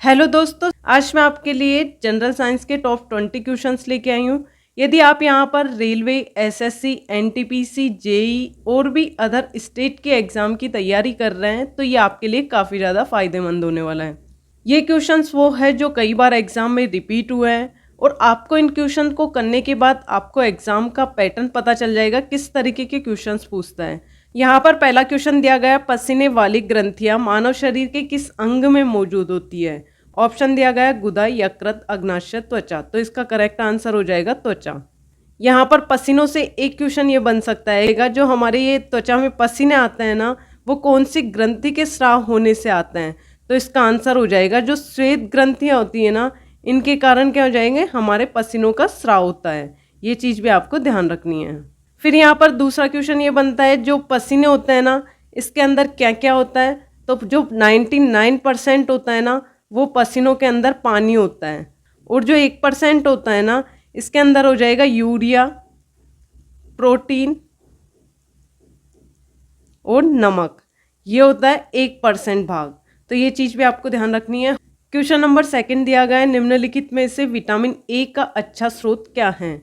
Hello दोस्तों, आज मैं आपके लिए जनरल साइंस के टॉप 20 क्वेश्चंस लेके आई हूँ। यदि आप यहाँ पर रेलवे, एसएससी, एनटीपीसी, जेई और भी अदर स्टेट के एग्जाम की तैयारी कर रहे हैं तो ये आपके लिए काफ़ी ज़्यादा फायदेमंद होने वाला है। ये क्वेश्चंस वो है जो कई बार एग्जाम में रिपीट हुए हैं और आपको इन क्वेश्चन को करने के बाद आपको एग्जाम का पैटर्न पता चल जाएगा किस तरीके के क्वेश्चंस पूछता है। यहाँ पर पहला क्वेश्चन दिया गया, पसीने वाली ग्रंथियां मानव शरीर के किस अंग में मौजूद होती है। ऑप्शन दिया गया गुदा, यकृत, अग्नाशय, त्वचा। तो इसका करेक्ट आंसर हो जाएगा त्वचा। यहाँ पर पसीनों से एक क्वेश्चन ये बन सकता है, जो हमारे ये त्वचा में पसीने आते हैं ना, वो कौन सी ग्रंथि के स्राव होने से आते हैं। तो इसका आंसर हो जाएगा जो श्वेत ग्रंथियाँ होती है ना, इनके कारण क्या हो जाएंगे, हमारे पसीनों का स्राव होता है। ये चीज़ भी आपको ध्यान रखनी है। फिर यहाँ पर दूसरा क्वेश्चन ये बनता है, जो पसीने होते हैं ना, इसके अंदर क्या क्या होता है। तो जो 99% होता है ना, वो पसीनों के अंदर पानी होता है। और जो 1% होता है ना, इसके अंदर हो जाएगा यूरिया, प्रोटीन और नमक। ये होता है 1% भाग। तो ये चीज़ भी आपको ध्यान रखनी है। क्वेश्चन नंबर 2 दिया गया है, निम्नलिखित में से विटामिन ए का अच्छा स्रोत क्या है।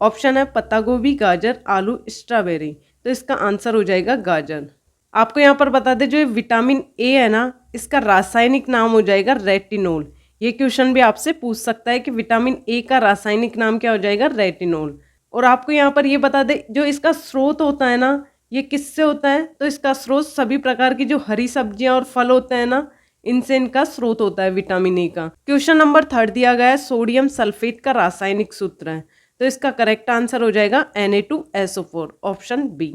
ऑप्शन है पत्ता गोभी, गाजर, आलू, स्ट्रॉबेरी। तो इसका आंसर हो जाएगा गाजर। आपको यहाँ पर बता दें, जो विटामिन ए है ना, इसका रासायनिक नाम हो जाएगा रेटिनोल। ये क्वेश्चन भी आपसे पूछ सकता है कि विटामिन ए का रासायनिक नाम क्या हो जाएगा, रेटिनोल। और आपको यहाँ पर ये बता दें, जो इसका स्रोत होता है ना, ये किससे होता है। तो इसका स्रोत सभी प्रकार की जो हरी सब्जियां और फल होते हैं ना, इनसे इनका स्रोत होता है विटामिन ए का। क्वेश्चन नंबर 3 दिया गया है, सोडियम सल्फेट का रासायनिक सूत्र है। तो इसका करेक्ट आंसर हो जाएगा Na2SO4, ऑप्शन बी।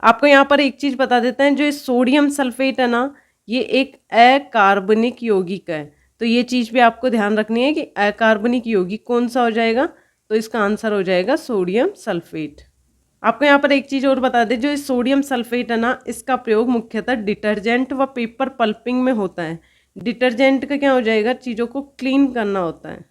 आपको यहाँ पर एक चीज बता देते हैं, जो सोडियम सल्फेट है ना, ये एक अकार्बनिक यौगिक है। तो ये चीज भी आपको ध्यान रखनी है कि अकार्बनिक यौगिक कौन सा हो जाएगा। तो इसका आंसर हो जाएगा सोडियम सल्फेट। आपको यहाँ पर एक चीज और बता दें, जो सोडियम सल्फेट है ना, इसका प्रयोग मुख्यतः डिटर्जेंट व पेपर पल्पिंग में होता है। डिटर्जेंट का क्या हो जाएगा, चीजों को क्लीन करना होता है।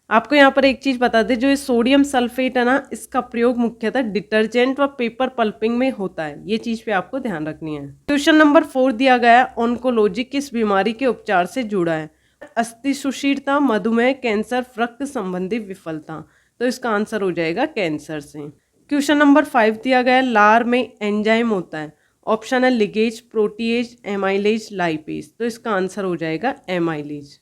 आपको यहाँ पर एक चीज बता दें, जो ये सोडियम सल्फेट है ना, इसका प्रयोग मुख्यतः डिटर्जेंट व पेपर पल्पिंग में होता है। ये चीज पे आपको ध्यान रखनी है। क्वेश्चन नंबर 4 दिया गया है, ऑन्कोलॉजी किस बीमारी के उपचार से जुड़ा है। अस्थि सुशीरता, मधुमेह, कैंसर, रक्त संबंधी विफलता। तो इसका आंसर हो जाएगा कैंसर से। क्वेश्चन नंबर 5 दिया गया है, लार में एंजाइम होता है। ऑप्शन है लिगेज, प्रोटीएज, एमाइलेज, लाइपेज। तो इसका आंसर हो जाएगा एमाइलेज।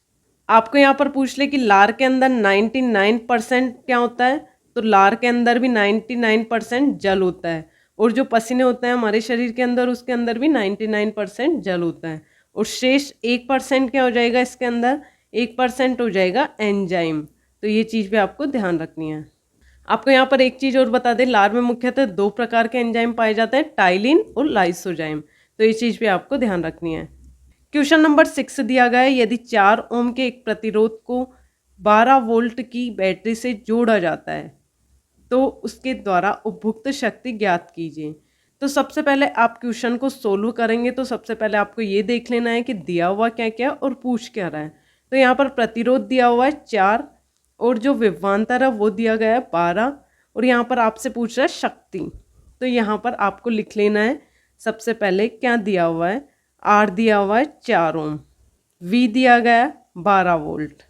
आपको यहाँ पर पूछ ले कि लार के अंदर 99% क्या होता है। तो लार के अंदर भी 99% जल होता है। और जो पसीने होते हैं हमारे शरीर के अंदर, उसके अंदर भी 99% जल होता है। और शेष 1% क्या हो जाएगा, इसके अंदर 1% हो जाएगा एंजाइम। तो ये चीज़ भी आपको ध्यान रखनी है। आपको यहाँ पर एक चीज़ और बता दें, लार में मुख्यतः 2 प्रकार के एंजाइम पाए जाते हैं, टाइलिन और लाइसोजाइम। तो ये चीज़ भी आपको ध्यान रखनी है। क्वेश्चन नंबर 6 दिया गया है, यदि 4 ओम के एक प्रतिरोध को 12 वोल्ट की बैटरी से जोड़ा जाता है तो उसके द्वारा उपभुक्त शक्ति ज्ञात कीजिए। तो सबसे पहले आप क्वेश्चन को सोल्व करेंगे तो सबसे पहले आपको ये देख लेना है कि दिया हुआ क्या क्या और पूछ क्या रहा है। तो यहाँ पर प्रतिरोध दिया हुआ है 4 और जो विभवांतर है वो दिया गया है 12 और यहाँ पर आपसे पूछ रहा है शक्ति। तो यहाँ पर आपको लिख लेना है, सबसे पहले क्या दिया हुआ है, आर दिया हुआ है 4 ओम, वी दिया गया है 12 वोल्ट,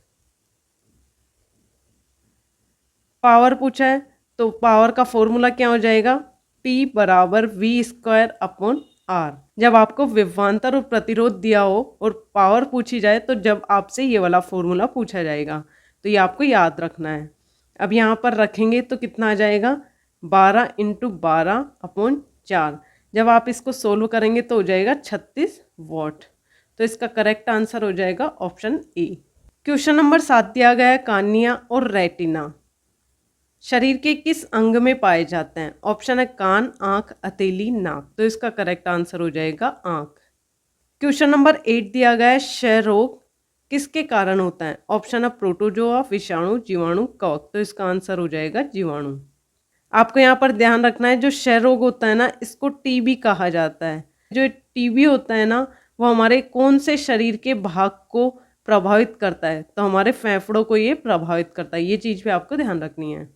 पावर पूछा है तो पावर का फॉर्मूला क्या हो जाएगा, P बराबर V²/R। जब आपको विभवांतर और प्रतिरोध दिया हो और पावर पूछी जाए तो जब आपसे ये वाला फॉर्मूला पूछा जाएगा, तो ये आपको याद रखना है। अब यहाँ पर रखेंगे तो कितना आ जाएगा, 12 × 12/4। जब आप इसको सोल्व करेंगे तो हो जाएगा 36 वॉट। तो इसका करेक्ट आंसर हो जाएगा ऑप्शन ए। क्वेश्चन नंबर 7 दिया गया है, कार्निया और रेटिना शरीर के किस अंग में पाए जाते हैं। ऑप्शन है कान, आंख, हथेली, नाक। तो इसका करेक्ट आंसर हो जाएगा आंख। क्वेश्चन नंबर 8 दिया गया है, क्षय रोग किसके कारण होता है। ऑप्शन है प्रोटोजोआ, विषाणु, जीवाणु, कवक। तो इसका आंसर हो जाएगा जीवाणु। आपको यहाँ पर ध्यान रखना है, जो क्षय रोग होता है ना, इसको टीबी कहा जाता है। जो टीबी होता है ना, वो हमारे कौन से शरीर के भाग को प्रभावित करता है। तो हमारे फेफड़ों को ये प्रभावित करता है। ये चीज़ भी आपको ध्यान रखनी है।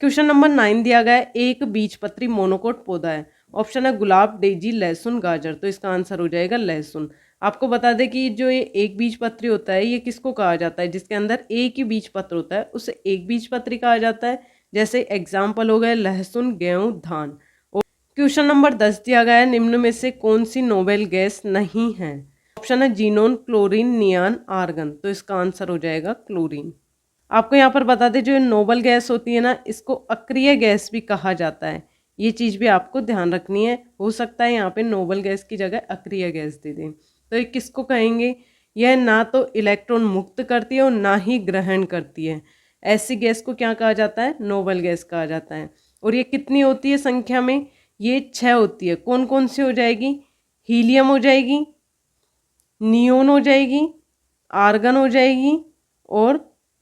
क्वेश्चन नंबर 9 दिया गया है, एक बीजपत्री मोनोकोट पौधा है। ऑप्शन है गुलाब, डेजी, लहसुन, गाजर। तो इसका आंसर हो जाएगा लहसुन। आपको बता दें कि जो ये एक बीजपत्री होता है ये किसको कहा जाता है, जिसके अंदर एक ही बीजपत्र होता है उसे एक बीजपत्री कहा जाता है। जैसे एग्जाम्पल हो गए लहसुन, गेहूं, धान। और क्वेश्चन नंबर 10 दिया गया है, निम्न में से कौन सी नोबेल गैस नहीं है। ऑप्शन है जीनोन, क्लोरीन, नियान, आर्गन। तो इसका आंसर हो जाएगा क्लोरीन। आपको यहाँ पर बता दें जो नोबल गैस होती है ना, इसको अक्रिय गैस भी कहा जाता है। ये चीज़ भी आपको ध्यान रखनी है। हो सकता है यहाँ पे नोबल गैस की जगह अक्रिय गैस दे दें। तो ये किसको कहेंगे, यह ना तो इलेक्ट्रॉन मुक्त करती है और ना ही ग्रहण करती है। ऐसी गैस को क्या कहा जाता है, नोबल गैस कहा जाता है। और ये कितनी होती है संख्या में, ये 6 होती है। कौन कौन सी हो जाएगी, हीलियम हो जाएगी, नियोन हो जाएगी, आर्गन हो जाएगी और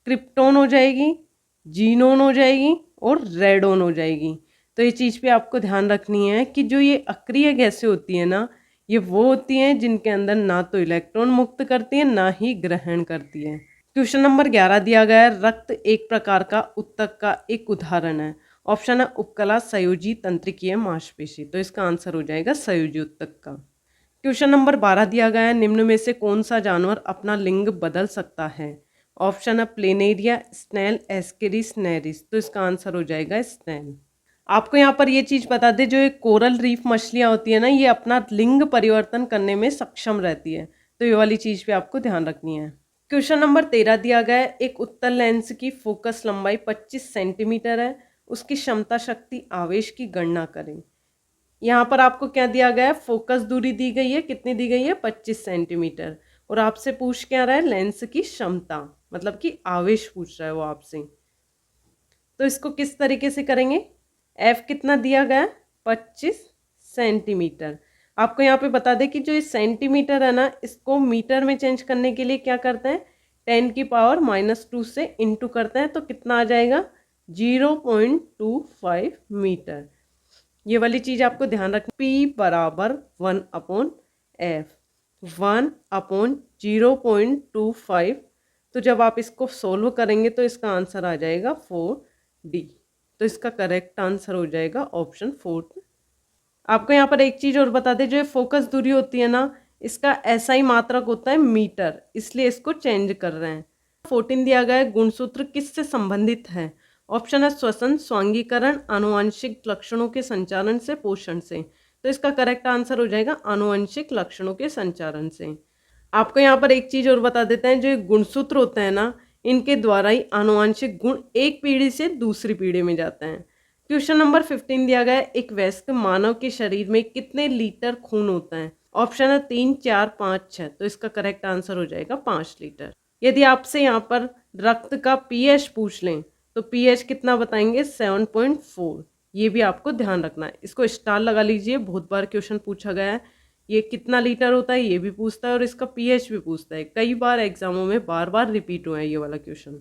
क्रिप्टोन हो जाएगी, जीनोन हो जाएगी और रेडोन हो जाएगी। तो ये चीज़ पे आपको ध्यान रखनी है कि जो ये अक्रिय गैसें होती है ना, ये वो होती हैं जिनके अंदर ना तो इलेक्ट्रॉन मुक्त करती है ना ही ग्रहण करती है। क्वेश्चन नंबर 11 दिया गया है, रक्त एक प्रकार का उत्तक का एक उदाहरण है। ऑप्शन है उपकला, संयोजी, तंत्रिकीय, मांसपेशी। तो इसका आंसर हो जाएगा संयोजी उत्तक का। क्वेश्चन नंबर 12 दिया गया है, निम्न में से कौन सा जानवर अपना लिंग बदल सकता है। ऑप्शन है प्लेनेरिया, स्नेल, एस्केरिस, नेरिस। तो इसका आंसर हो जाएगा स्नेल। आपको यहाँ पर ये चीज़ बता दें, जो ये कोरल रीफ मछलियाँ होती है ना, ये अपना लिंग परिवर्तन करने में सक्षम रहती है। तो ये वाली चीज़ पे आपको ध्यान रखनी है। क्वेश्चन नंबर 13 दिया गया है, एक उत्तल लेंस की फोकस लंबाई 25 सेंटीमीटर है, उसकी क्षमता शक्ति आवेश की गणना करें। यहाँ पर आपको क्या दिया गया है, फोकस दूरी दी गई है, कितनी दी गई है, 25 सेंटीमीटर। और आपसे पूछ क्या रहा है, लेंस की क्षमता, मतलब कि आवेश पूछ रहा है वो आपसे। तो इसको किस तरीके से करेंगे, एफ कितना दिया गया है, 25 सेंटीमीटर। आपको यहाँ पे बता दें कि जो ये सेंटीमीटर है ना, इसको मीटर में चेंज करने के लिए क्या करते हैं, 10 की पावर -2 से इंटू करते हैं। तो कितना आ जाएगा, 0.25 मीटर। ये वाली चीज़ आपको ध्यान रखनी, P बराबर 1/F, 1/0.25। तो जब आप इसको सोल्व करेंगे तो इसका आंसर आ जाएगा 4D। तो इसका करेक्ट आंसर हो जाएगा ऑप्शन 4। आपको यहाँ पर एक चीज़ और बता दें, जो फोकस दूरी होती है ना, इसका ऐसा ही मात्रक होता है मीटर, इसलिए इसको चेंज कर रहे हैं। 14 दिया गया है, गुणसूत्र किससे संबंधित है। ऑप्शन है श्वसन, स्वांगीकरण, आनुवंशिक लक्षणों के संचारण से, पोषण से। तो इसका करेक्ट आंसर हो जाएगा आनुवंशिक लक्षणों के संचारण से। आपको यहाँ पर एक चीज़ और बता देते हैं, जो गुणसूत्र होते हैं ना, इनके द्वारा ही आनुवंशिक गुण एक पीढ़ी से दूसरी पीढ़ी में जाते हैं। क्वेश्चन नंबर 15 दिया गया है, एक वयस्क मानव के शरीर में कितने लीटर खून होता है। ऑप्शन है 3, 4, 5, 6। तो इसका करेक्ट आंसर हो जाएगा 5 लीटर। यदि आपसे यहाँ पर रक्त का पीएच पूछ लें तो पीएच कितना बताएंगे, 7.4। ये भी आपको ध्यान रखना है, इसको स्टार लगा लीजिए, बहुत बार क्वेश्चन पूछा गया है। ये कितना लीटर होता है ये भी पूछता है और इसका पीएच भी पूछता है, कई बार एग्जामों में बार बार रिपीट हुआ है ये वाला क्वेश्चन।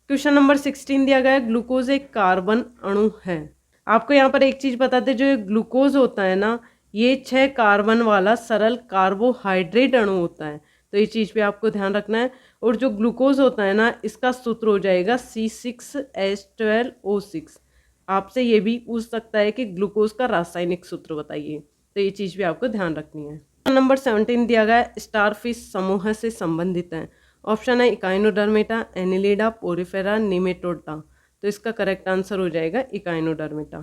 क्वेश्चन नंबर 16 दिया गया है, ग्लूकोज एक कार्बन अणु है। आपको यहाँ पर एक चीज़ बता दें, जो ग्लूकोज होता है ना, ये 6 कार्बन वाला सरल कार्बोहाइड्रेट अणु होता है। तो ये चीज़ पे आपको ध्यान रखना है। और जो ग्लूकोज होता है ना, इसका सूत्र हो जाएगा C6H12O6। आपसे ये भी पूछ सकता है कि ग्लूकोज का रासायनिक सूत्र बताइए। तो ये चीज़ भी आपको ध्यान रखनी है। नंबर 17 दिया गया है, स्टारफिश समूह से संबंधित है। ऑप्शन है इकाइनोडर्मेटा, एनिलिडा, पोरिफेरा, निमेटोडा। तो इसका करेक्ट आंसर हो जाएगा इकाइनोडर्मेटा।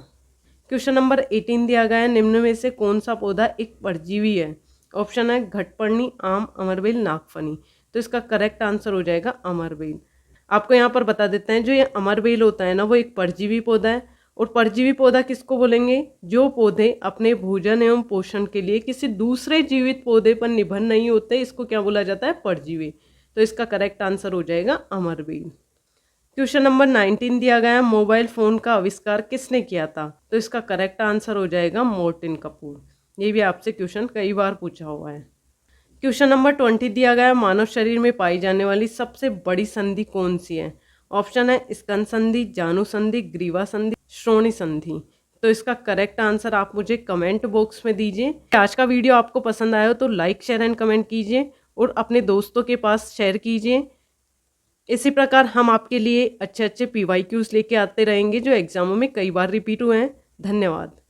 क्वेश्चन नंबर 18 दिया गया है, निम्न में से कौन सा पौधा एक परजीवी है। ऑप्शन है घटपर्णी, आम, अमरबेल, नागफनी। तो इसका करेक्ट आंसर हो जाएगा अमरबेल। आपको यहाँ पर बता देते हैं, जो ये अमरबेल होता है ना, वो एक परजीवी पौधा है। और परजीवी पौधा किसको बोलेंगे, जो पौधे अपने भोजन एवं पोषण के लिए किसी दूसरे जीवित पौधे पर निर्भर नहीं होते, इसको क्या बोला जाता है, परजीवी। तो इसका करेक्ट आंसर हो जाएगा अमरबेल। क्वेश्चन नंबर 19 दिया गया है, मोबाइल फ़ोन का आविष्कार किसने किया था। तो इसका करेक्ट आंसर हो जाएगा मोर्टिन कपूर। ये भी आपसे क्वेश्चन कई बार पूछा हुआ है। क्वेश्चन नंबर 20 दिया गया है, मानव शरीर में पाई जाने वाली सबसे बड़ी संधि कौन सी है। ऑप्शन है स्कंद संधि, जानु संधि, ग्रीवा संधि, श्रोणि संधि। तो इसका करेक्ट आंसर आप मुझे कमेंट बॉक्स में दीजिए। आज का वीडियो आपको पसंद आया हो तो लाइक, शेयर एंड कमेंट कीजिए और अपने दोस्तों के पास शेयर कीजिए। इसी प्रकार हम आपके लिए अच्छे PYQs लेके आते रहेंगे, जो एग्जामों में कई बार रिपीट हुए हैं। धन्यवाद।